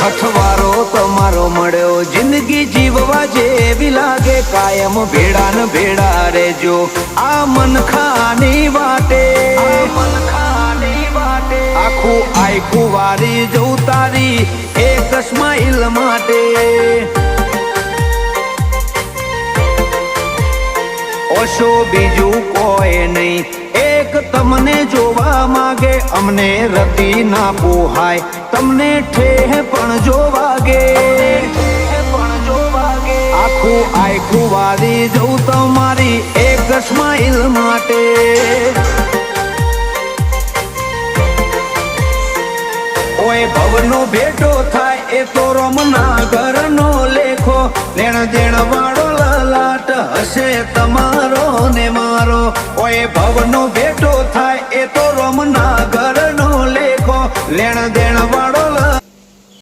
અઠવારો તમારો મળ્યો જિંદગી જીવવા જેવી લાગે કાયમ ભેડા ને ભેડા રેજો આ મનખાની વાટે આખું આખું વારી જવું તારી એક સ્માઈલ માટે ઓશો બીજું કોઈ નહીં એક તમને જોવા માંગે અમને રતી ના પોહાય તમને ઠેહ પણ જોવાગે આખું આખું વારી જવું તમારી એક સ્માઈલ માટે ઓય ભવનો ભેટો થાય એ તો રમના ઘરનો લેખો લેણ દેણ વાળો લલાટ હશે તમારો ને મારો ઓય ભવનો ભેટો થાય એ તો રમના ઘરનો લેખો લેણ દેણ વાળો